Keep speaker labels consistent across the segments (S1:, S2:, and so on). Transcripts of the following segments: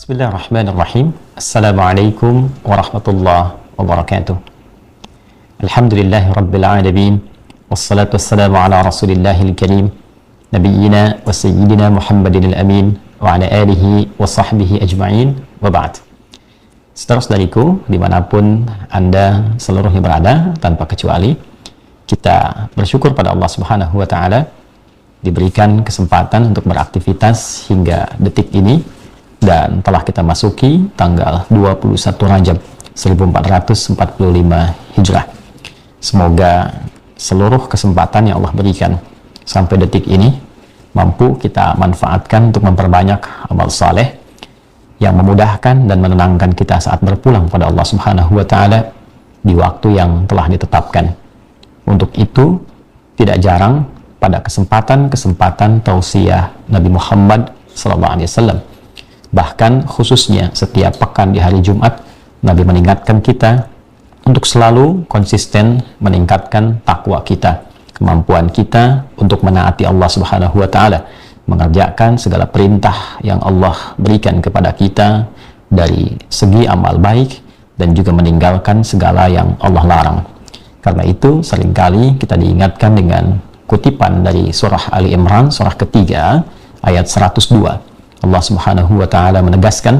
S1: Bismillahirrahmanirrahim. Assalamualaikum warahmatullahi wabarakatuh. Alhamdulillahi rabbil alamin. Wassalatu wassalamu ala rasulillahil karim. Nabiyyina wa sayyidina Muhammadin al-amin. Wa ala alihi wa sahbihi ajma'in. Wa ba'd. Saudara-saudariku, dimanapun Anda seluruhnya berada, tanpa kecuali, kita bersyukur pada Allah Subhanahu wa Ta'ala diberikan kesempatan untuk beraktivitas hingga detik ini, dan telah kita masuki tanggal 21 Rajab 1445 Hijrah. Semoga seluruh kesempatan yang Allah berikan sampai detik ini mampu kita manfaatkan untuk memperbanyak amal saleh yang memudahkan dan menenangkan kita saat berpulang pada Allah Subhanahu wa Ta'ala di waktu yang telah ditetapkan. Untuk itu, tidak jarang pada kesempatan-kesempatan tausiah Nabi Muhammad SAW, bahkan khususnya setiap pekan di hari Jumat, Nabi mengingatkan kita untuk selalu konsisten meningkatkan takwa kita, kemampuan kita untuk menaati Allah Subhanahu wa Ta'ala, mengerjakan segala perintah yang Allah berikan kepada kita dari segi amal baik, dan juga meninggalkan segala yang Allah larang. Karena itu seringkali kita diingatkan dengan kutipan dari surah Ali Imran, surah ketiga, ayat 102. Allah Subhanahu wa Ta'ala menegaskan,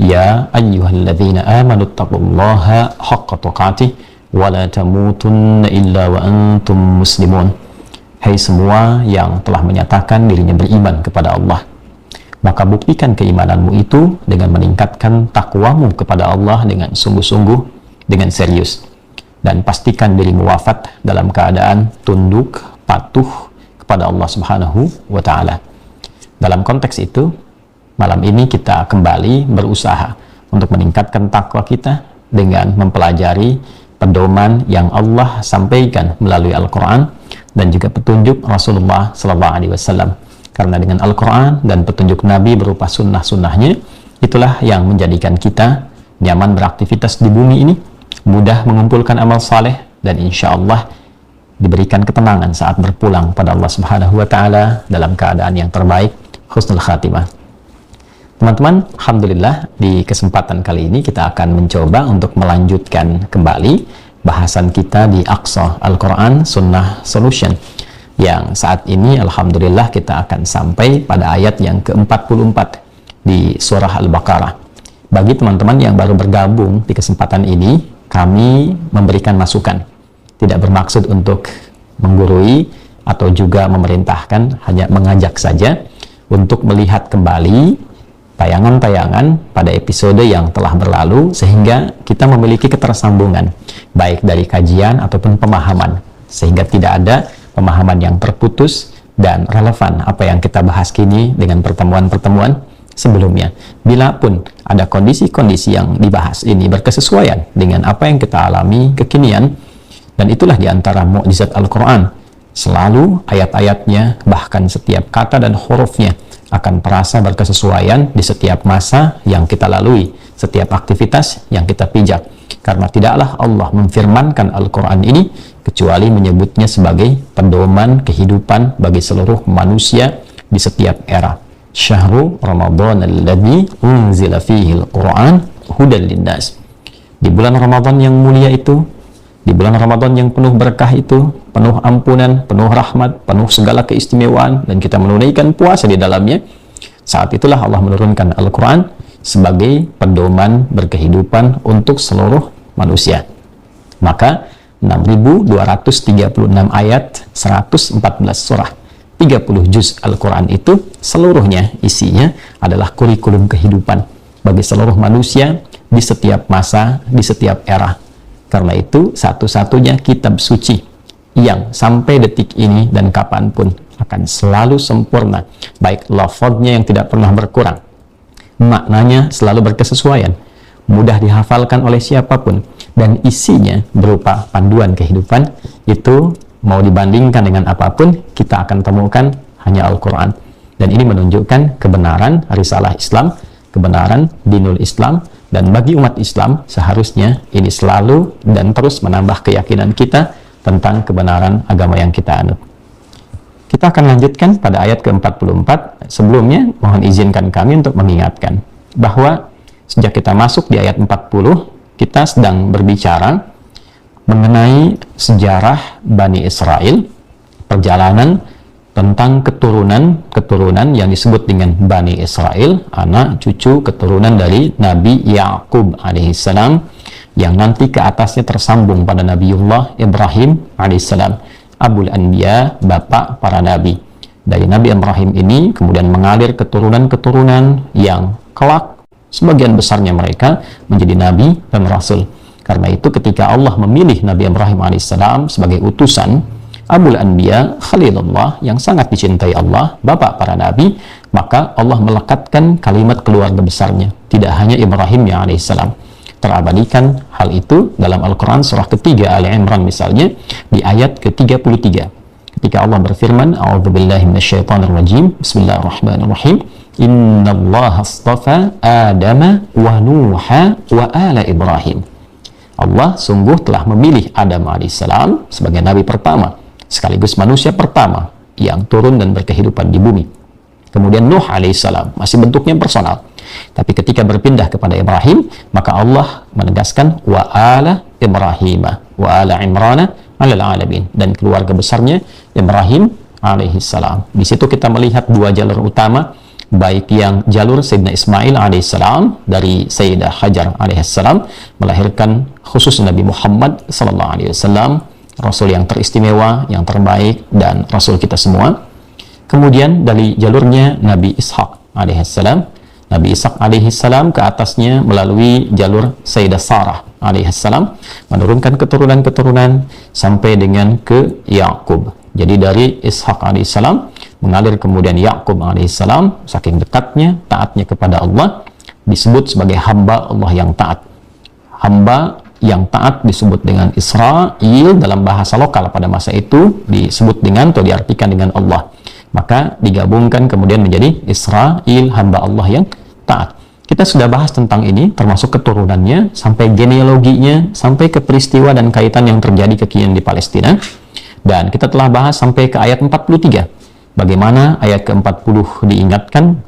S1: Ya ayyuhalladzina amanu taqullaha haqqa tuqatih wa la tamutunna illa wa antum muslimun. Hai semua yang telah menyatakan dirinya beriman kepada Allah, maka buktikan keimananmu itu dengan meningkatkan takwamu kepada Allah dengan sungguh-sungguh, dengan serius, dan pastikan dirimu wafat dalam keadaan tunduk, patuh kepada Allah Subhanahu wa Ta'ala. Dalam konteks itu, malam ini kita kembali berusaha untuk meningkatkan takwa kita dengan mempelajari pedoman yang Allah sampaikan melalui Al-Quran dan juga petunjuk Rasulullah SAW. Karena dengan Al-Quran dan petunjuk Nabi berupa sunnah-sunnahnya, itulah yang menjadikan kita nyaman beraktivitas di bumi ini, mudah mengumpulkan amal saleh, dan insya Allah diberikan ketenangan saat berpulang pada Allah Subhanahu wa Ta'ala dalam keadaan yang terbaik, husnul khatimah. Teman-teman, alhamdulillah di kesempatan kali ini kita akan mencoba untuk melanjutkan kembali bahasan kita di Aqsa Al-Quran Sunnah Solution, yang saat ini alhamdulillah kita akan sampai pada ayat yang ke-44 di surah Al-Baqarah. Bagi teman-teman yang baru bergabung di kesempatan ini, kami memberikan masukan, tidak bermaksud untuk menggurui atau juga memerintahkan, hanya mengajak saja untuk melihat kembali tayangan-tayangan pada episode yang telah berlalu, sehingga kita memiliki ketersambungan baik dari kajian ataupun pemahaman, sehingga tidak ada pemahaman yang terputus dan relevan apa yang kita bahas kini dengan pertemuan-pertemuan sebelumnya. Bila pun ada kondisi-kondisi yang dibahas ini berkesesuaian dengan apa yang kita alami kekinian, dan itulah diantara mukjizat Al-Quran, selalu ayat-ayatnya, bahkan setiap kata dan hurufnya akan terasa berkesesuaian di setiap masa yang kita lalui, setiap aktivitas yang kita pijak. Karena tidaklah Allah memfirmankan Al-Quran ini kecuali menyebutnya sebagai pedoman kehidupan bagi seluruh manusia di setiap era. Syahrul Ramadan alladzi unzila fihi al-Quran hudan linnas. Di bulan Ramadan yang mulia itu, di bulan Ramadan yang penuh berkah itu, penuh ampunan, penuh rahmat, penuh segala keistimewaan, dan kita menunaikan puasa di dalamnya, saat itulah Allah menurunkan Al-Quran sebagai pedoman berkehidupan untuk seluruh manusia. Maka 6.236 ayat, 114 surah, 30 juz Al-Quran itu seluruhnya isinya adalah kurikulum kehidupan bagi seluruh manusia di setiap masa, di setiap era. Karena itu satu-satunya kitab suci yang sampai detik ini dan kapanpun akan selalu sempurna, baik lafadznya yang tidak pernah berkurang, maknanya selalu berkesesuaian, mudah dihafalkan oleh siapapun, dan isinya berupa panduan kehidupan. Itu mau dibandingkan dengan apapun, kita akan temukan hanya Al-Quran. Dan ini menunjukkan kebenaran risalah Islam, kebenaran dinul Islam, dan bagi umat Islam seharusnya ini selalu dan terus menambah keyakinan kita tentang kebenaran agama yang kita anut. Kita akan lanjutkan pada ayat ke-44. Sebelumnya mohon izinkan kami untuk mengingatkan bahwa sejak kita masuk di ayat 40, kita sedang berbicara mengenai sejarah Bani Israel, perjalanan tentang keturunan yang disebut dengan Bani Israel, anak cucu keturunan dari Nabi Yakub alaihissalam, yang nanti ke atasnya tersambung pada Nabiullah Ibrahim alaihissalam, Abul Anbiya, bapak para nabi. Dari Nabi Ibrahim ini kemudian mengalir keturunan-keturunan yang kelak sebagian besarnya mereka menjadi nabi dan rasul. Karena itu ketika Allah memilih Nabi Ibrahim alaihissalam sebagai utusan, Abul Anbiya, Khalilullah, yang sangat dicintai Allah, bapak para nabi, maka Allah melekatkan kalimat keluarga besarnya. Tidak hanya Ibrahim ya alaihissalam. Terabadikan hal itu dalam Al-Quran surah ketiga Ali Imran misalnya, di ayat ke-33. Ketika Allah berfirman, A'udzubillahi minasyaitonirrajim, Bismillahirrahmanirrahim, Innallaha astafa Adama wa Nuha wa ala Ibrahim. Allah sungguh telah memilih Adam alaihissalam sebagai nabi pertama, sekaligus manusia pertama yang turun dan berkehidupan di bumi. Kemudian Nuh alaihissalam, masih bentuknya personal. Tapi ketika berpindah kepada Ibrahim, maka Allah menegaskan wa ala Ibrahim wa ala Imrana alal alamin, dan keluarga besarnya Ibrahim alaihissalam. Di situ kita melihat dua jalur utama, baik yang jalur Sayyidina Ismail alaihissalam dari Sayyidah Hajar alaihissalam melahirkan khusus Nabi Muhammad sallallahu alaihi wasallam, Rasul yang teristimewa, yang terbaik, dan Rasul kita semua. Kemudian dari jalurnya Nabi Ishaq alaihissalam, Nabi Ishaq alaihissalam ke atasnya melalui jalur Sayyidah Sarah alaihissalam, menurunkan keturunan-keturunan sampai dengan ke Yakub. Jadi dari Ishaq alaihissalam mengalir kemudian Yakub alaihissalam, saking dekatnya, taatnya kepada Allah, disebut sebagai hamba Allah yang taat. Hamba yang taat disebut dengan Israel, dalam bahasa lokal pada masa itu disebut dengan atau diartikan dengan Allah. Maka digabungkan kemudian menjadi Israel, hamba Allah yang taat. Kita sudah bahas tentang ini, termasuk keturunannya, sampai genealoginya, sampai ke peristiwa dan kaitan yang terjadi kekinian di Palestina. Dan kita telah bahas sampai ke ayat 43. Bagaimana ayat ke-40 diingatkan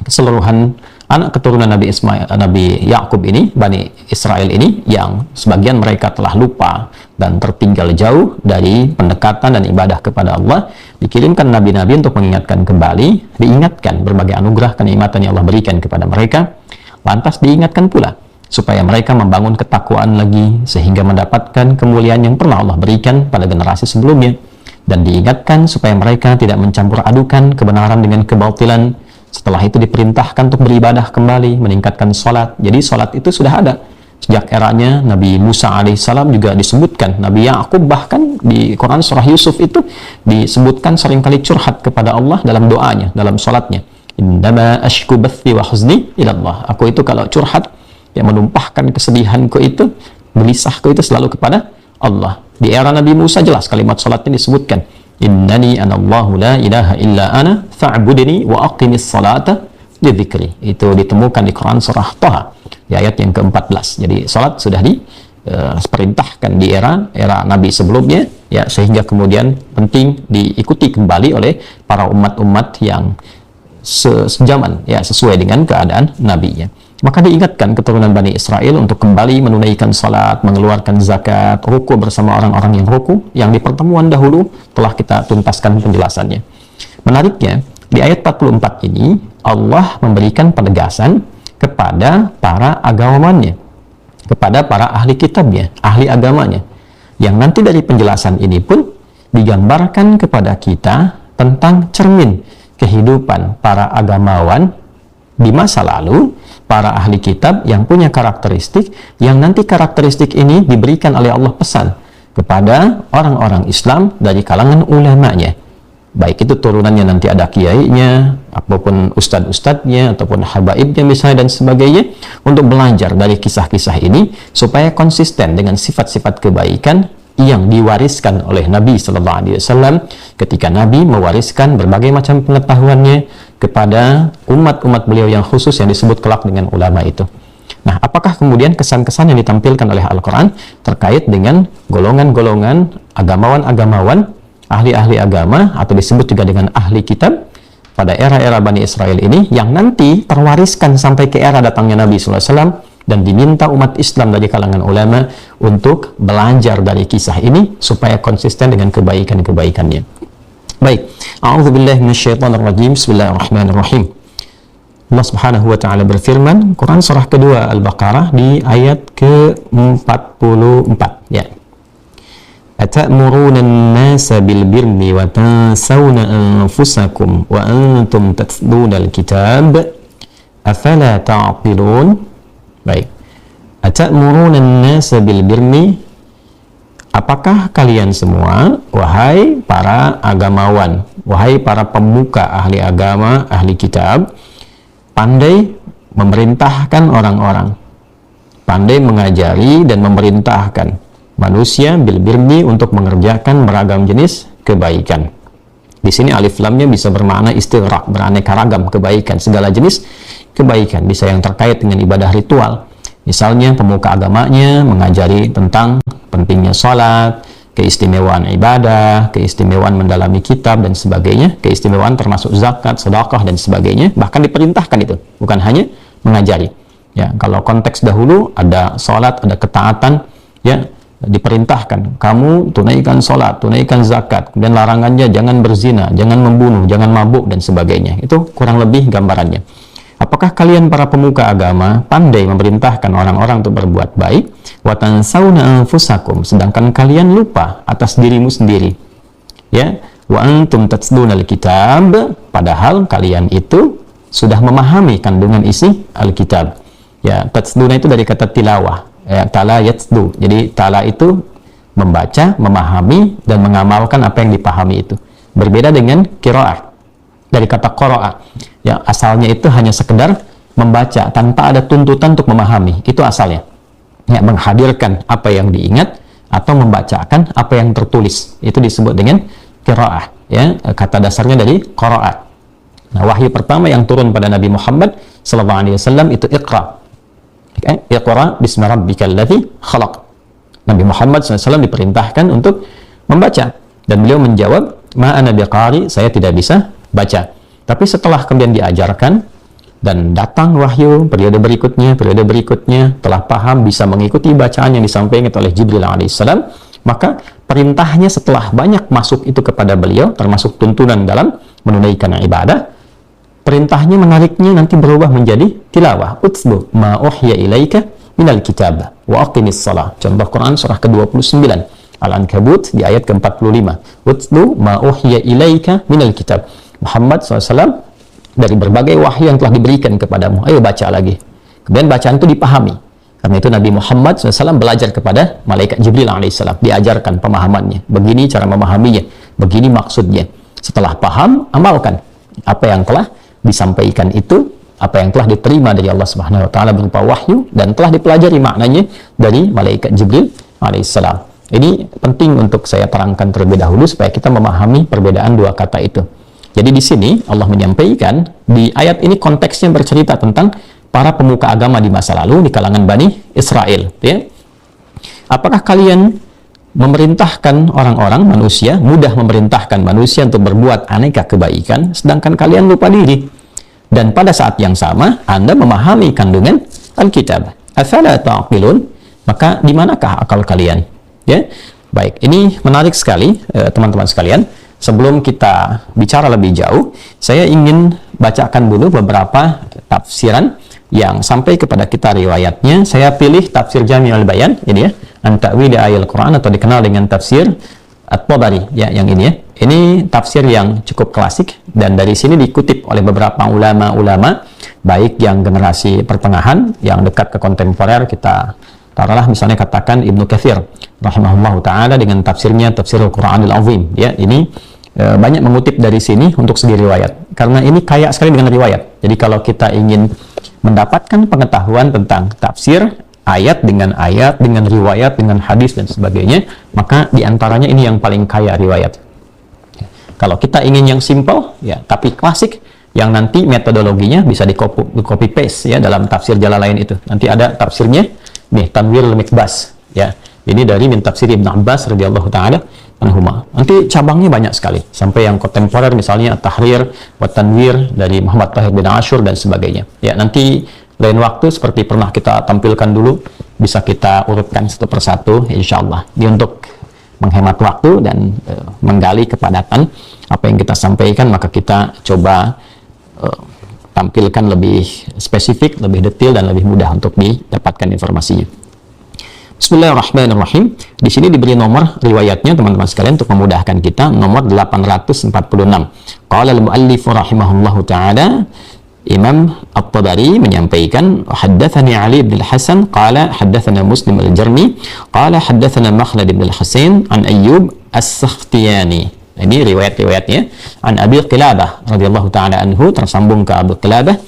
S1: keseluruhan anak keturunan Nabi Yakub ini, Bani Israel ini, yang sebagian mereka telah lupa dan tertinggal jauh dari pendekatan dan ibadah kepada Allah, dikirimkan nabi-nabi untuk mengingatkan kembali, diingatkan berbagai anugerah kenikmatan yang Allah berikan kepada mereka, lantas diingatkan pula supaya mereka membangun ketakwaan lagi sehingga mendapatkan kemuliaan yang pernah Allah berikan pada generasi sebelumnya, dan diingatkan supaya mereka tidak mencampur adukan kebenaran dengan kebatilan. Setelah itu diperintahkan untuk beribadah kembali, meningkatkan sholat. Jadi sholat itu sudah ada sejak eranya Nabi Musa alaihissalam, juga disebutkan Nabi Yakub, bahkan di Quran surah Yusuf itu disebutkan seringkali curhat kepada Allah dalam doanya, dalam sholatnya. Innama ashku bathi wa huzni ilallah. Aku itu kalau curhat, yang menumpahkan kesedihanku itu, gelisahku itu selalu kepada Allah. Di era Nabi Musa jelas kalimat sholatnya disebutkan, Innani anallahu la ilaha illa ana fa'budni wa aqimis salata li dzikri. Itu ditemukan di Quran surah Thaha di ayat yang ke-14. Jadi salat sudah diperintahkan di era Nabi sebelumnya, ya, sehingga kemudian penting diikuti kembali oleh para umat-umat yang sejaman, ya, sesuai dengan keadaan nabinya. Maka diingatkan keturunan Bani Israel untuk kembali menunaikan salat, mengeluarkan zakat, ruku bersama orang-orang yang ruku, yang di pertemuan dahulu telah kita tuntaskan penjelasannya. Menariknya, di ayat 44 ini Allah memberikan penegasan kepada para agawamannya, kepada para ahli kitabnya, ahli agamanya, yang nanti dari penjelasan ini pun digambarkan kepada kita tentang cermin kehidupan para agamawan di masa lalu, para ahli kitab yang punya karakteristik, yang nanti karakteristik ini diberikan oleh Allah pesan kepada orang-orang Islam dari kalangan ulamanya, baik itu turunannya nanti ada kiainya, apapun ustadz-ustadznya, ataupun habaibnya misalnya dan sebagainya, untuk belajar dari kisah-kisah ini supaya konsisten dengan sifat-sifat kebaikan yang diwariskan oleh Nabi Sallallahu Alaihi Wasallam ketika Nabi mewariskan berbagai macam pengetahuannya kepada umat-umat beliau yang khusus yang disebut kelak dengan ulama itu. Nah, apakah kemudian kesan-kesan yang ditampilkan oleh Al-Quran terkait dengan golongan-golongan agamawan-agamawan, ahli-ahli agama, atau disebut juga dengan ahli kitab? pada era-era Bani Israel ini yang nanti terwariskan sampai ke era datangnya Nabi SAW, dan diminta umat Islam dari kalangan ulama untuk belajar dari kisah ini supaya konsisten dengan kebaikan-kebaikannya. Baik, a'udzubillahi minasyaitonirrajim. Bismillahirrahmanirrahim. Allah Subhanahu wa taala berfirman, Quran surah kedua Al-Baqarah di ayat ke-44 ya. Atamuruna an-nasa bil birri wa tansawna anfusakum wa antum tatluna al-kitab afala ta'qilun. Baik. Atamuruna an-nasa bil birri, apakah kalian semua, wahai para agamawan, wahai para pemuka ahli agama, ahli kitab, pandai memerintahkan orang-orang, pandai mengajari dan memerintahkan manusia bil birri untuk mengerjakan beragam jenis kebaikan. Di sini alif lamnya bisa bermakna istighraq, beraneka ragam kebaikan, segala jenis kebaikan, bisa yang terkait dengan ibadah ritual. Misalnya pemuka agamanya mengajari tentang pentingnya sholat, keistimewaan ibadah, keistimewaan mendalami kitab dan sebagainya, keistimewaan termasuk zakat, sedekah dan sebagainya, bahkan diperintahkan itu, bukan hanya mengajari. Ya, kalau konteks dahulu ada sholat, ada ketaatan, ya diperintahkan kamu tunaikan sholat, tunaikan zakat, kemudian larangannya jangan berzina, jangan membunuh, jangan mabuk dan sebagainya. Itu kurang lebih gambarannya. Apakah kalian para pemuka agama pandai memerintahkan orang-orang untuk berbuat baik, wa tansawna anfusakum, sedangkan kalian lupa atas dirimu sendiri, ya, wa antum tatluna al-kitab, padahal kalian itu sudah memahami kandungan isi Alkitab. Ya, tatluna itu dari kata tilawah, ya, tala yatsdu. Jadi tala itu membaca, memahami dan mengamalkan apa yang dipahami itu. Berbeda dengan qiraah dari kata qara'a. Ya, asalnya itu hanya sekedar membaca tanpa ada tuntutan untuk memahami. Itu asalnya. Ya, menghadirkan apa yang diingat atau membacakan apa yang tertulis. Itu disebut dengan qiraah. Ya, kata dasarnya dari qara'a. Nah, wahyu pertama yang turun pada Nabi Muhammad SAW itu Iqra. Iqra bismi rabbikal ladzi khalaq. Nabi Muhammad SAW diperintahkan untuk membaca dan beliau menjawab, ma ana biqari, saya tidak bisa baca. Tapi setelah kemudian diajarkan dan datang wahyu periode berikutnya, telah paham, bisa mengikuti bacaan yang disampaikan oleh Jibril alaihissalam, maka perintahnya setelah banyak masuk itu kepada beliau, termasuk tuntunan dalam menunaikan ibadah, perintahnya menariknya nanti berubah menjadi tilawah. Utslu ma uhya ilaika minal kitab wa aqimis shalah. Contoh Quran surah ke-29 Al-Ankabut di ayat ke-45. Utslu ma uhya ilaika minal kitab. Muhammad SAW, dari berbagai wahyu yang telah diberikan kepadamu, ayo baca lagi. Kemudian bacaan itu dipahami. Karena itu Nabi Muhammad SAW belajar kepada malaikat Jibril alaihissalam, diajarkan pemahamannya. Begini cara memahaminya, begini maksudnya. Setelah paham, amalkan apa yang telah disampaikan itu, apa yang telah diterima dari Allah Subhanahu wa taala berupa wahyu dan telah dipelajari maknanya dari malaikat Jibril alaihissalam. Ini penting untuk saya terangkan terlebih dahulu supaya kita memahami perbedaan dua kata itu. Jadi di sini Allah menyampaikan di ayat ini konteksnya bercerita tentang para pemuka agama di masa lalu di kalangan Bani Israel. Ya. Apakah kalian memerintahkan orang-orang, manusia, mudah memerintahkan manusia untuk berbuat aneka kebaikan, sedangkan kalian lupa diri? Dan pada saat yang sama, Anda memahami kandungan Alkitab. Afala ta'qilun? Maka di manakah akal kalian? Ya, baik. Ini menarik sekali, teman-teman sekalian. Sebelum kita bicara lebih jauh, saya ingin bacakan dulu beberapa tafsiran yang sampai kepada kita riwayatnya. Saya pilih tafsir Jami'ul Bayan, ini ya, an ta'wil ayat Al-Quran, atau dikenal dengan tafsir At-Tabari, ya, yang ini ya. Ini tafsir yang cukup klasik dan dari sini dikutip oleh beberapa ulama-ulama, baik yang generasi pertengahan, yang dekat ke kontemporer. Kita taruhlah misalnya katakan Ibnu Katsir rahimahullah ta'ala dengan tafsirnya Tafsirul Quranil Azim, ya, ini banyak mengutip dari sini untuk segi riwayat karena ini kaya sekali dengan riwayat. Jadi kalau kita ingin mendapatkan pengetahuan tentang tafsir ayat dengan riwayat dengan hadis dan sebagainya, maka diantaranya ini yang paling kaya riwayat. Kalau kita ingin yang simple, ya, tapi klasik, yang nanti metodologinya bisa di copy paste ya dalam tafsir Jalalain itu. Nanti ada tafsirnya nih, Tanwirul Mikbas, ya. Ini dari min tafsir Ibnu Abbas radhiyallahu taala anhuma. Nanti cabangnya banyak sekali, sampai yang kontemporer misalnya At-Tahrir wa Tanwir dari Muhammad Tahir bin Ashur dan sebagainya. Ya, nanti lain waktu seperti pernah kita tampilkan dulu, bisa kita urutkan satu persatu insyaallah. Ini untuk menghemat waktu dan menggali kepadatan apa yang kita sampaikan, maka kita coba tampilkan lebih spesifik, lebih detail dan lebih mudah untuk didapatkan informasinya. Bismillahirrahmanirrahim. Di sini diberi nomor riwayatnya teman-teman sekalian untuk memudahkan kita, nomor 846. Qala al-muallif rahimahullahu taala, Imam At-Tabari menyampaikan, haddatsani Ali bin Al-Hasan qala haddatsana Muslim al-Jarmi qala haddatsana Makhlad bin Al-Husain an Ayyub As-Sakhtiyani. Ini riwayat-riwayatnya. An Abi Qilabah radhiyallahu taala anhu, tersambung ke Abu Qilabah.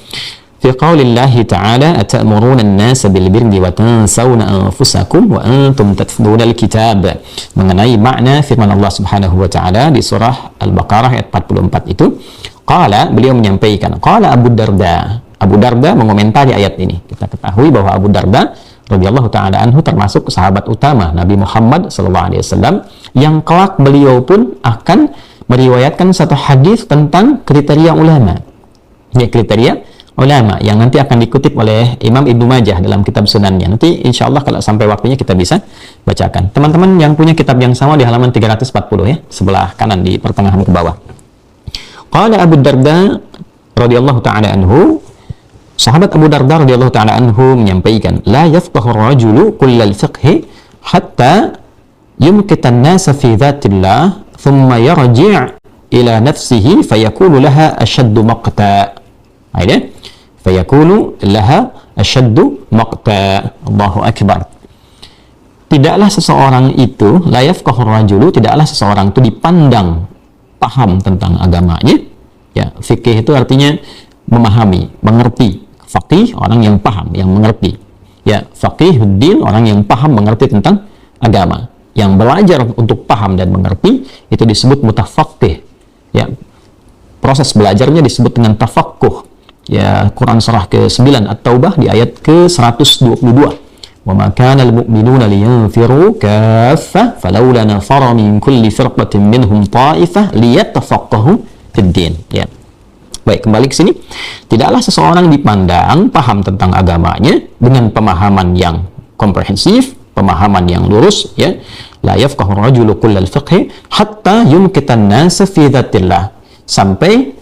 S1: Fi qaulillahi ta'ala atamuruna an-nasa bil birri wa tansawna anfusakum wa antum tatluna al-kitab. Mengenai makna firman Allah Subhanahu wa taala di surah Al-Baqarah ayat 44 itu, qala, beliau menyampaikan, qala Abu Darda. Abu Darda mengomentari ayat ini. Kita ketahui bahwa Abu Darda radhiyallahu taala anhu termasuk sahabat utama Nabi Muhammad sallallahu alaihi wasallam, yang kelak beliau pun akan meriwayatkan satu hadis tentang kriteria ulama. Ini kriteria ulama yang nanti akan dikutip oleh Imam Ibnu Majah dalam kitab Sunannya. Nanti insya Allah kalau sampai waktunya kita bisa bacakan. Teman-teman yang punya kitab yang sama di halaman 340 ya, sebelah kanan di pertengahan ke bawah. Qala Abu Darda radhiyallahu taala anhu, sahabat Abu Darda radhiyallahu taala anhu menyampaikan, la yafqahu ar-rajulu kullal fiqhi hatta yumkita an-nasa fi dhatillah thumma yarji' ila nafsihi fayakunu laha ashaddu maqta. Ayat fayakunu laha ashaddu maqta. Allahu akbar. Tidaklah seseorang itu, la yafqahu rajulu, tidaklah seseorang itu dipandang paham tentang agamanya. Ya, fikih itu artinya memahami, mengerti. Faqih orang yang paham, yang mengerti. Ya, faqihuddin orang yang paham mengerti tentang agama. Yang belajar untuk paham dan mengerti itu disebut mutafaqqih. Ya, proses belajarnya disebut dengan tafaqquh. Ya, Quran surah ke-9 At-Taubah di ayat ke-122. Wa ma kana al-mu'minuna liyanfiru kaffah falawla nafara min kulli firqatin minhum ta'ifah liyatafaqahu fid-din. Ya. Baik, kembali ke sini. Tidaklah seseorang dipandang paham tentang agamanya dengan pemahaman yang komprehensif, pemahaman yang lurus, ya. La yafqahu ar-rajulu kullal fiqhi hatta yumkitan nasa fi dhatillah. Sampai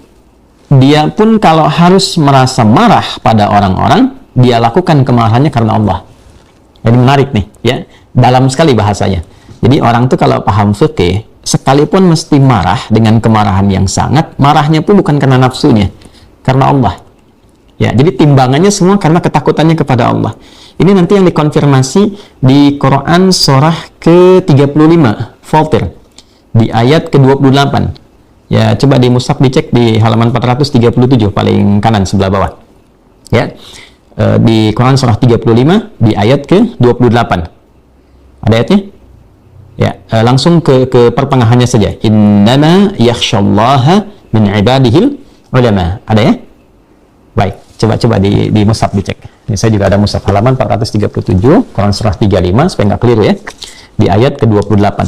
S1: dia pun kalau harus merasa marah pada orang-orang, dia lakukan kemarahannya karena Allah. Jadi menarik nih, ya. Dalam sekali bahasanya. Jadi orang tuh kalau paham fikih, sekalipun mesti marah dengan kemarahan yang sangat, marahnya pun bukan karena nafsunya, karena Allah. Ya, jadi timbangannya semua karena ketakutannya kepada Allah. Ini nanti yang dikonfirmasi di Quran surah ke-35, Fatir, di ayat ke-28. Ya, coba di mushaf dicek di halaman 437 paling kanan sebelah bawah. Ya. Di Quran surah 35 di ayat ke-28. Ada ayatnya? Ya, langsung ke pertengahannya saja. Innama yakhsyallaha min ibadihil ulama. Ada ya? Baik, coba di mushaf dicek. Ini saya juga ada mushaf halaman 437, Quran surah 35 supaya nggak keliru ya. Di ayat ke-28.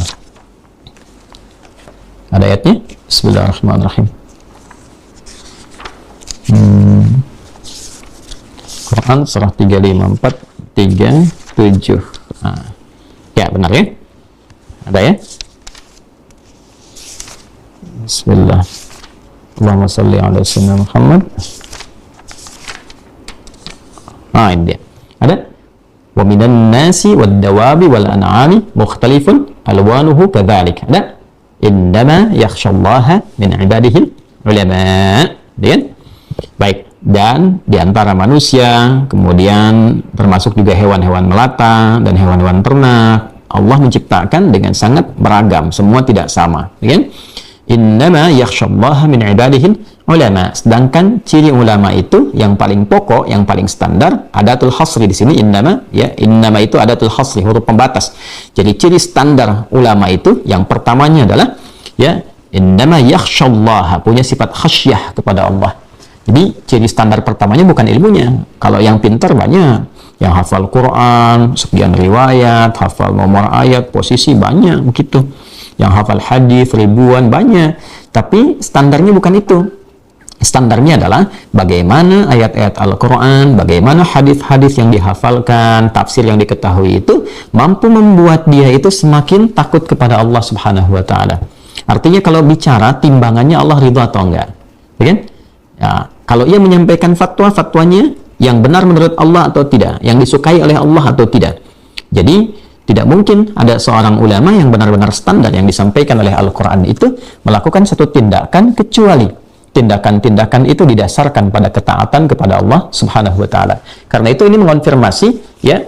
S1: Ada ayatnya? Bismillahirrahmanirrahim. Quran surah 354 37. Nah, ya benar ya? Ada ya? Bismillah. Allahumma salli ala sayyidina Muhammad. Ah, ini dia. Ada? Wa minan nasi wad dawabi wal an'ami mukhtalifun alwanuhu kadzalik. Ada? Innama yakhsyallaha min ibadihil ulama. Kan? Baik, dan di antara manusia, kemudian termasuk juga hewan-hewan melata dan hewan-hewan ternak, Allah menciptakan dengan sangat beragam, semua tidak sama, kan? Innama yakhsyallaha min ibadihil ulama. Sedangkan ciri ulama itu yang paling pokok, yang paling standar, adatul hasri di sini innama, ya, innama itu adatul hasri, huruf pembatas. Jadi ciri standar ulama itu yang pertamanya adalah ya innama yakhsyallaha, punya sifat khasyah kepada Allah. Jadi ciri standar pertamanya bukan ilmunya. Kalau yang pintar banyak, yang hafal Quran, sekian riwayat, hafal nomor ayat, posisi banyak begitu. yang hafal hadis ribuan, banyak. Tapi standarnya bukan itu. Standarnya adalah bagaimana ayat-ayat Al-Quran, bagaimana hadis-hadis yang dihafalkan, tafsir yang diketahui itu mampu membuat dia itu semakin takut kepada Allah Subhanahu wa Ta'ala. Artinya kalau bicara timbangannya Allah ridha atau enggak, ya kan? Ya, kalau ia menyampaikan fatwanya yang benar menurut Allah atau tidak, yang disukai oleh Allah atau tidak. Jadi tidak mungkin ada seorang ulama yang benar-benar standar yang disampaikan oleh Al-Quran itu melakukan satu tindakan kecuali tindakan-tindakan itu didasarkan pada ketaatan kepada Allah Subhanahu wa Ta'ala. Karena itu ini mengonfirmasi ya,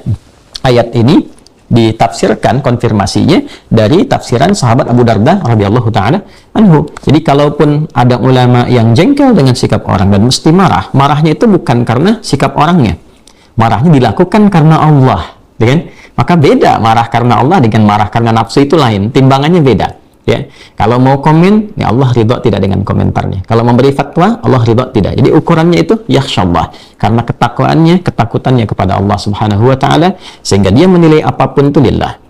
S1: ayat ini ditafsirkan konfirmasinya dari tafsiran sahabat Abu Darda radhiyallahu taala anhu. Jadi kalaupun ada ulama yang jengkel dengan sikap orang dan mesti marah, marahnya itu bukan karena sikap orangnya. Marahnya dilakukan karena Allah, ya kan? Maka beda marah karena Allah dengan marah karena nafsu, itu lain, timbangannya beda. Ya, kalau mau komen, ya Allah ridha tidak dengan komentarnya. Kalau memberi fatwa, Allah ridha tidak. Jadi ukurannya itu yakhsyallah, karena ketakutannya kepada Allah Subhanahu wa Ta'ala, sehingga dia menilai apapun itu lillah.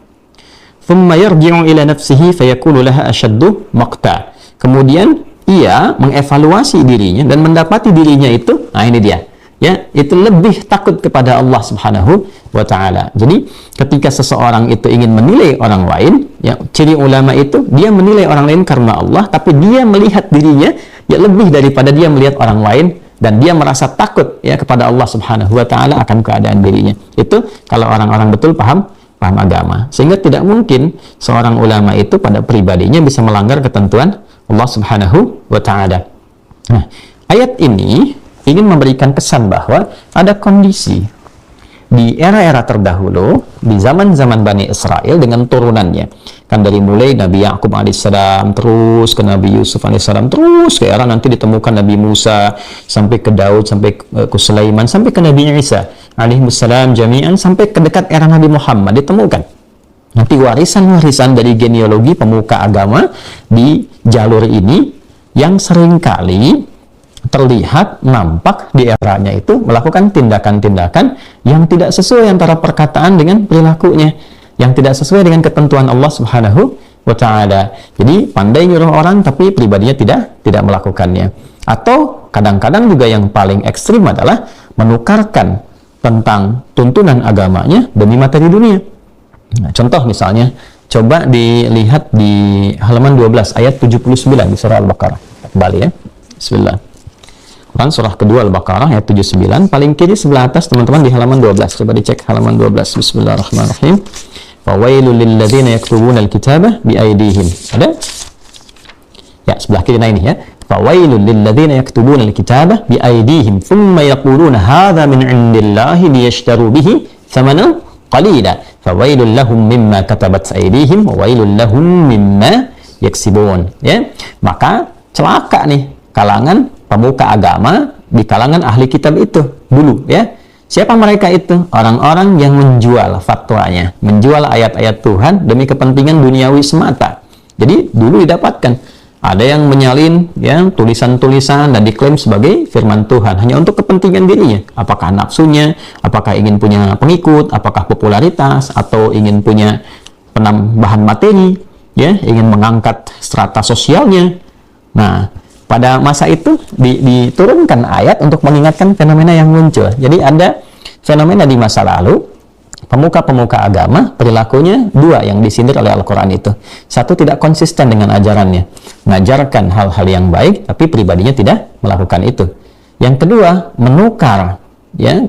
S1: Thumma yarji'u ila nafsihi fayakulu laha ashaddu maqta. Kemudian ia mengevaluasi dirinya dan mendapati dirinya itu, nah ini dia, ya, itu lebih takut kepada Allah Subhanahu wa Ta'ala. Jadi ketika seseorang itu ingin menilai orang lain, ya, ciri ulama itu dia menilai orang lain karena Allah, tapi dia melihat dirinya ya lebih daripada dia melihat orang lain, dan dia merasa takut ya kepada Allah Subhanahu wa Ta'ala akan keadaan dirinya. Itu kalau orang-orang betul paham agama, sehingga tidak mungkin seorang ulama itu pada pribadinya bisa melanggar ketentuan Allah Subhanahu wa Ta'ala. Nah, ayat ini ingin memberikan kesan bahwa ada kondisi di era-era terdahulu, di zaman-zaman Bani Israel dengan turunannya, kan dari mulai Nabi Yakub alaihissalam, terus ke Nabi Yusuf alaihissalam, terus ke era nanti ditemukan Nabi Musa, sampai ke Daud, sampai ke Sulaiman, sampai ke Nabi Isa alaihissalam jami'an, sampai ke dekat era Nabi Muhammad ditemukan. Nanti warisan-warisan dari genealogi pemuka agama di jalur ini yang seringkali terlihat, nampak di eranya itu melakukan tindakan-tindakan yang tidak sesuai antara perkataan dengan perilakunya, yang tidak sesuai dengan ketentuan Allah Subhanahu wa Ta'ala. Jadi pandai nyuruh orang tapi pribadinya tidak melakukannya. Atau kadang-kadang juga yang paling ekstrim adalah menukarkan tentang tuntunan agamanya demi materi dunia. Nah, contoh misalnya, coba dilihat di halaman 12 ayat 79 di surah Al-Baqarah. Kembali ya. Bismillah. Quran surah kedua Al-Baqarah ayat 79, paling kiri sebelah atas teman-teman di halaman 12. Coba dicek halaman 12. Bismillahirrahmanirrahim. Fawailul lilladzina yaktubuna alkitaba biaydihim. Ada? Ya, sebelah kiri ini ya. Fawailul lilladzina yaktubuna alkitaba biaydihim thumma yaquluna hadza min indillahi liyashtaru bihi thamanan qalila. Fawailul lahum mimma katabat aydihim wa wailul lahum mimma yaksibun. Ya. Maka celaka nih kalangan pemuka agama di kalangan ahli kitab itu dulu ya. Siapa mereka itu? Orang-orang yang menjual fatwanya, menjual ayat-ayat Tuhan demi kepentingan duniawi semata. Jadi dulu didapatkan ada yang menyalin ya tulisan-tulisan dan diklaim sebagai firman Tuhan hanya untuk kepentingan dirinya. Apakah nafsunya, apakah ingin punya pengikut, apakah popularitas, atau ingin punya penambahan materi ya, ingin mengangkat strata sosialnya. Nah, pada masa itu diturunkan ayat untuk mengingatkan fenomena yang muncul. Jadi ada fenomena di masa lalu, pemuka-pemuka agama, perilakunya dua yang disindir oleh Al-Quran itu. Satu, tidak konsisten dengan ajarannya, mengajarkan hal-hal yang baik, tapi pribadinya tidak melakukan itu. Yang kedua, menukar ya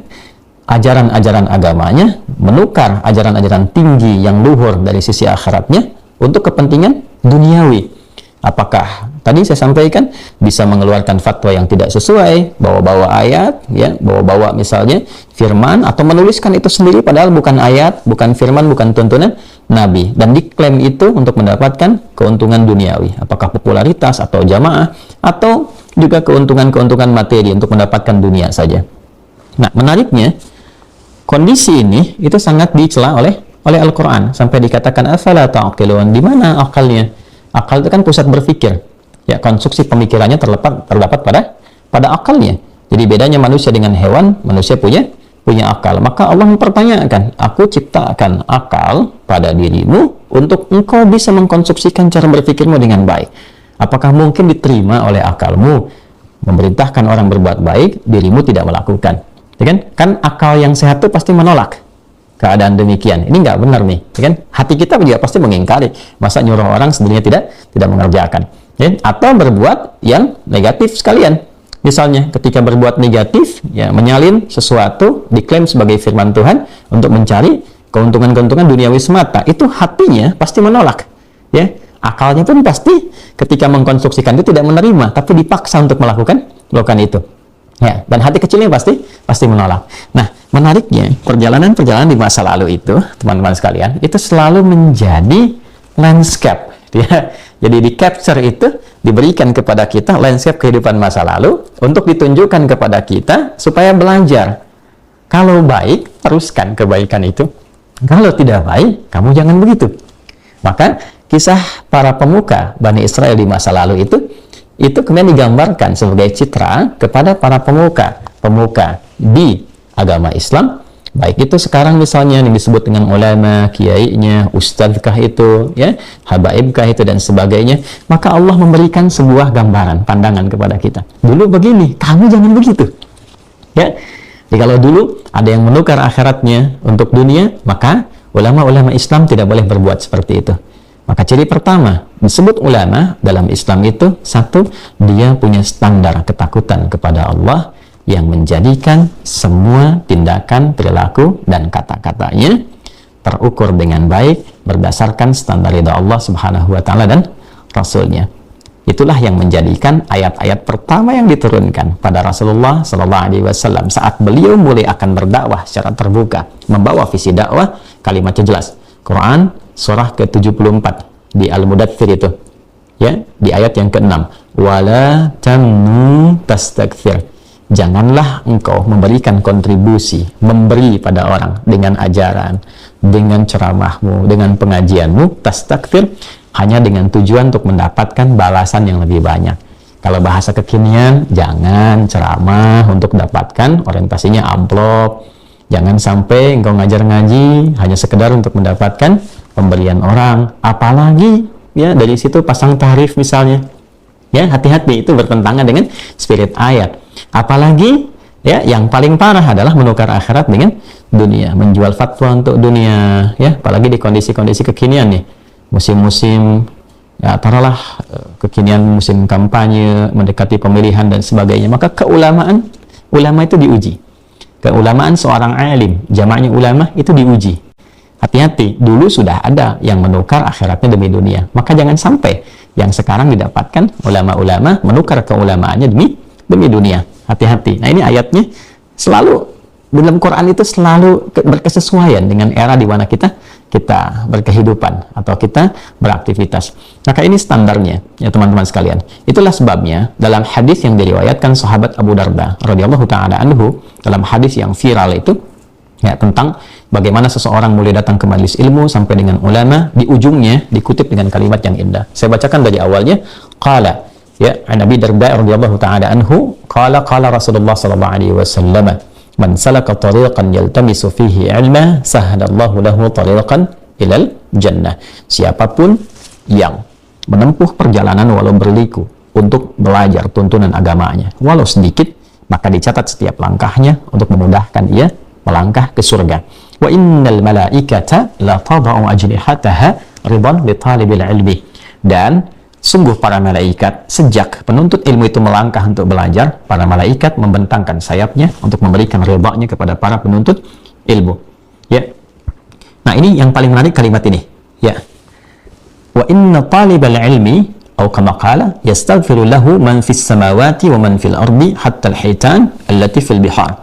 S1: ajaran-ajaran agamanya, menukar ajaran-ajaran tinggi yang luhur dari sisi akhiratnya untuk kepentingan duniawi. Apakah tadi saya sampaikan bisa mengeluarkan fatwa yang tidak sesuai, bawa-bawa ayat, ya, bawa-bawa misalnya firman, atau menuliskan itu sendiri padahal bukan ayat, bukan firman, bukan tuntunan Nabi, dan diklaim itu untuk mendapatkan keuntungan duniawi, apakah popularitas atau jamaah, atau juga keuntungan-keuntungan materi untuk mendapatkan dunia saja. Nah, menariknya kondisi ini itu sangat dicela oleh Al-Quran sampai dikatakan afala ta'qilun. Di mana akalnya? Akal itu kan pusat berpikir. Ya, konstruksi pemikirannya terdapat pada akalnya. Jadi bedanya manusia dengan hewan, manusia punya punya akal. Maka Allah mempertanyakan, aku ciptakan akal pada dirimu untuk engkau bisa mengkonstruksikan cara berpikirmu dengan baik. Apakah mungkin diterima oleh akalmu memerintahkan orang berbuat baik, dirimu tidak melakukan? Ya kan? Kan akal yang sehat itu pasti menolak keadaan demikian. Ini nggak benar nih, ya kan? Hati kita juga pasti mengingkari. Masa nyuruh orang sebenarnya tidak mengerjakan, ya? Atau berbuat yang negatif sekalian. Misalnya ketika berbuat negatif, ya menyalin sesuatu diklaim sebagai firman Tuhan untuk mencari keuntungan-keuntungan duniawi semata, itu hatinya pasti menolak, ya. Akalnya pun pasti ketika mengkonstruksikan itu tidak menerima, tapi dipaksa untuk melakukan itu, ya. Dan hati kecilnya pasti menolak. Nah, menariknya perjalanan-perjalanan di masa lalu itu, teman-teman sekalian, itu selalu menjadi landscape, ya. Jadi di capture itu diberikan kepada kita landscape kehidupan masa lalu untuk ditunjukkan kepada kita supaya belajar. Kalau baik, teruskan kebaikan itu. Kalau tidak baik, kamu jangan begitu. Maka kisah para pemuka Bani Israel di masa lalu itu kemudian digambarkan sebagai citra kepada para pemuka di agama Islam. Baik itu sekarang misalnya yang disebut dengan ulama, kiainya, ustadzkah itu, ya, habaibkah itu dan sebagainya. Maka Allah memberikan sebuah gambaran, pandangan kepada kita. Dulu begini, kamu jangan begitu. Ya. Jadi kalau dulu ada yang menukar akhiratnya untuk dunia, maka ulama-ulama Islam tidak boleh berbuat seperti itu. Maka ciri pertama disebut ulama dalam Islam itu, satu, dia punya standar ketakutan kepada Allah yang menjadikan semua tindakan, perilaku, dan kata-katanya terukur dengan baik berdasarkan standar ridha Allah Subhanahu wa Ta'ala dan Rasulnya. Itulah yang menjadikan ayat-ayat pertama yang diturunkan pada Rasulullah Sallallahu Alaihi Wasallam saat beliau mulai akan berdakwah secara terbuka, membawa visi dakwah, kalimatnya jelas. Quran surah ke-74 di Al-Mudaththir itu, ya, di ayat yang ke-6, wala tamnu tastakthir. Janganlah engkau memberikan kontribusi, memberi pada orang dengan ajaran, dengan ceramahmu, dengan pengajianmu, tastakthir, hanya dengan tujuan untuk mendapatkan balasan yang lebih banyak. Kalau bahasa kekinian, jangan ceramah untuk dapatkan orientasinya amplop. Jangan sampai engkau ngajar ngaji hanya sekedar untuk mendapatkan pemberian orang. Apalagi, ya, dari situ pasang tarif misalnya. Ya, hati-hati, itu bertentangan dengan spirit ayat. Apalagi, ya, yang paling parah adalah menukar akhirat dengan dunia, menjual fatwa untuk dunia, ya, apalagi di kondisi-kondisi kekinian nih, musim-musim, ya, taruhlah kekinian musim kampanye, mendekati pemilihan dan sebagainya, maka ulama itu diuji. Keulamaan seorang alim, jamaknya ulama, itu diuji. Hati-hati, dulu sudah ada yang menukar akhiratnya demi dunia, maka jangan sampai yang sekarang didapatkan ulama-ulama menukar keulamaannya demi dunia. Hati-hati. Nah, ini ayatnya selalu dalam Quran itu selalu berkesesuaian dengan era di mana kita berkehidupan atau kita beraktivitas. Maka ini standarnya, ya teman-teman sekalian. Itulah sebabnya dalam hadis yang diriwayatkan sahabat Abu Darda radhiyallahu taala anhu, dalam hadis yang viral itu, ya, tentang bagaimana seseorang mulai datang ke majelis ilmu sampai dengan ulama, di ujungnya dikutip dengan kalimat yang indah. Saya bacakan dari awalnya. Qala, ya, Nabi Darda radhiyallahu taala anhu, qala Rasulullah sallallahu alaihi wasallam, man salaka tariqan yaltamisu fihi ilma sahalallahu lahu tariqan ilal jannah. Siapapun yang menempuh perjalanan walau berliku untuk belajar tuntunan agamanya walau sedikit, maka dicatat setiap langkahnya untuk memudahkan ia melangkah ke surga. Wa innal malaikata la tada'u ajnihataha ridan li talibil ilmi. Dan sungguh para malaikat, sejak penuntut ilmu itu melangkah untuk belajar, para malaikat membentangkan sayapnya untuk memberikan ridha-Nya kepada para penuntut ilmu. Ya. Nah, ini yang paling menarik kalimat ini. Ya. Wa inna talibal ilmi atau kama qala yastaghfiru lahu man fis samawati wa man fil ardi hatta al-hitan allati fil bihar.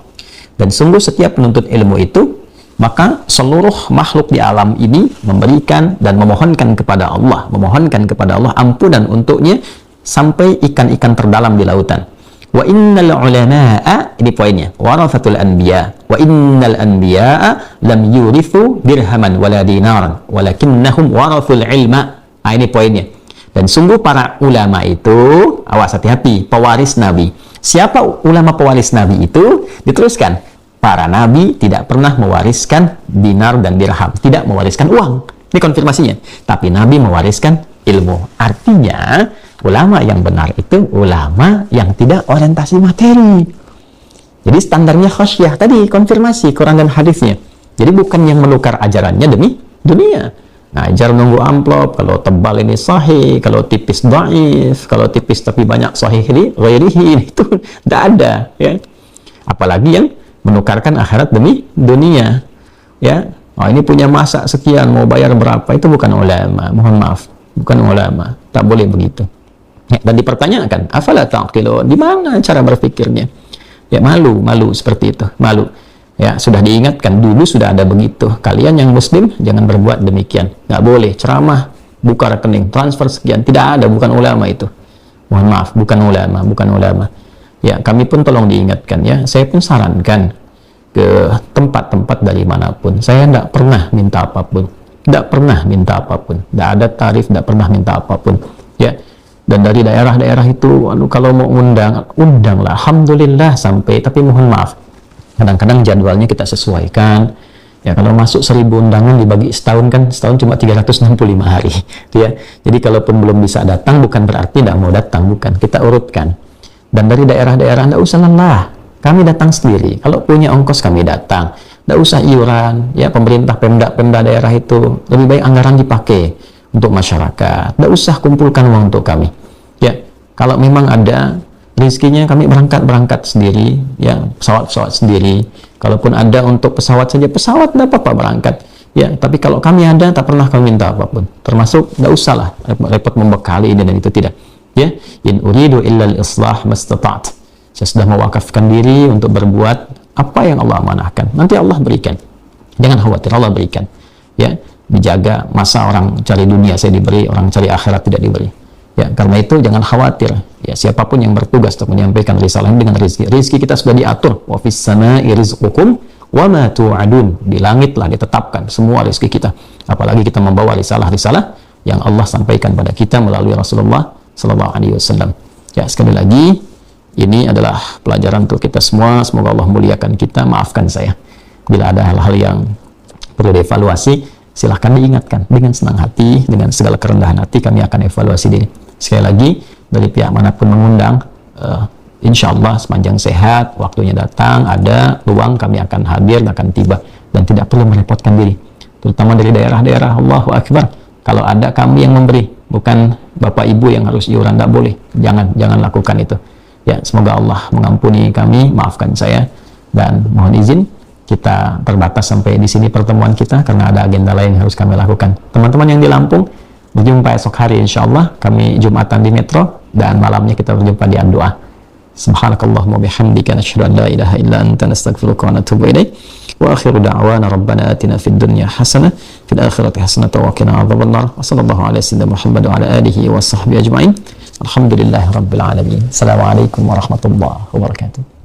S1: Dan sungguh setiap penuntut ilmu itu, maka seluruh makhluk di alam ini memberikan dan memohonkan kepada Allah ampunan untuknya sampai ikan-ikan terdalam di lautan. Wa innal ulama'a, ini poinnya, warathatul anbiya, wa innal anbiya'a lam yurithu dirhaman wala dinaran walakinnahum warathul ilma. Ini poinnya. Dan sungguh para ulama itu, awas hati-hati, pewaris Nabi. Siapa ulama pewaris Nabi itu? Diteruskan, para nabi tidak pernah mewariskan dinar dan dirham, tidak mewariskan uang. Ini konfirmasinya. Tapi nabi mewariskan ilmu. Artinya ulama yang benar itu ulama yang tidak orientasi materi. Jadi standarnya khasyah tadi, konfirmasi Quran dan hadisnya. Jadi bukan yang menukar ajarannya demi dunia. Ngajar nunggu amplop, kalau tebal ini sahih, kalau tipis dhaif, kalau tipis tapi banyak sahih ini ghairihi, itu tidak ada, ya. Apalagi yang menukarkan akhirat demi dunia, ya. Oh, ini punya masa sekian, mau bayar berapa, itu bukan ulama, mohon maaf, bukan ulama, tak boleh begitu. Ya, dan dipertanyakan, afala ta'qilun, di mana cara berpikirnya? Ya, malu seperti itu, malu. Ya, sudah diingatkan, dulu sudah ada begitu. Kalian yang muslim, jangan berbuat demikian. Nggak boleh, ceramah, buka rekening, transfer sekian. Tidak ada, bukan ulama itu. Mohon maaf, bukan ulama. Ya, kami pun tolong diingatkan, ya. Saya pun sarankan ke tempat-tempat dari manapun. Saya tidak pernah minta apapun. Tidak pernah minta apapun. Tidak ada tarif, tidak pernah minta apapun. Ya. Dan dari daerah-daerah itu, kalau mau undanglah. Alhamdulillah sampai, tapi mohon maaf. Kadang-kadang jadwalnya kita sesuaikan. Ya, kalau masuk 1000 undangan dibagi setahun kan, setahun cuma 365 hari. Ya. Jadi kalaupun belum bisa datang, bukan berarti tidak mau datang, bukan. Kita urutkan. Dan dari daerah-daerah, tidak usah lelah. Kami datang sendiri. Kalau punya ongkos, kami datang. Tidak usah iuran. Ya, pemerintah, pemda daerah itu, lebih baik anggaran dipakai untuk masyarakat. Tidak usah kumpulkan uang untuk kami. Ya, kalau memang ada rezekinya, kami berangkat sendiri, ya, pesawat sendiri. Kalaupun ada untuk pesawat saja, pesawat tidak apa-apa berangkat. Ya, tapi kalau kami ada, tak pernah kami minta apapun. Termasuk tidak usahlah repot membekali ini dan itu, tidak. Ya, in uridu illa al-islah mastata'at. Saya sudah mewakafkan diri untuk berbuat apa yang Allah amanahkan. Nanti Allah berikan. Jangan khawatir, Allah berikan. Ya, dijaga. Masa orang cari dunia saya diberi, orang cari akhirat tidak diberi. Ya, karena itu jangan khawatir. Ya, siapapun yang bertugas untuk menyampaikan risalah dengan rezeki. Rezeki kita sudah diatur. Wa fis sama'i rizqukum wa ma tu'adun. Di langit lah ditetapkan semua rezeki kita. Apalagi kita membawa risalah-risalah yang Allah sampaikan pada kita melalui Rasulullah sallallahu alaihi wasallam. Ya, sekali lagi ini adalah pelajaran untuk kita semua. Semoga Allah muliakan kita. Maafkan saya bila ada hal-hal yang perlu dievaluasi. Silahkan diingatkan dengan senang hati, dengan segala kerendahan hati kami akan evaluasi diri. Sekali lagi, dari pihak manapun mengundang, insya Allah sepanjang sehat, waktunya datang, ada ruang, kami akan hadir, akan tiba, dan tidak perlu merepotkan diri. Terutama dari daerah-daerah, Allahu Akbar. Kalau ada kami yang memberi, bukan bapak ibu yang harus iuran, tidak boleh. Jangan lakukan itu. Ya, semoga Allah mengampuni kami, maafkan saya, dan mohon izin kita terbatas sampai di sini pertemuan kita karena ada agenda lain yang harus kami lakukan. Teman-teman yang di Lampung, berjumpa esok hari insyaallah. Kami Jumatan di Metro dan malamnya kita berjumpa di Andoa. Subhanakallahumma bihamdika nasyhadu an la ilaha illa anta nastaghfiruka wa natubu ilaik. Wa akhiru da'wana rabbana atina fid dunya hasanah fil akhirati hasanah wa qina adzabannar. Wa sallallahu ala sayyidina Muhammad wa ala alihi wa sahbihi ajma'in. Alhamdulillahirabbil alamin. Assalamualaikum warahmatullahi wabarakatuh.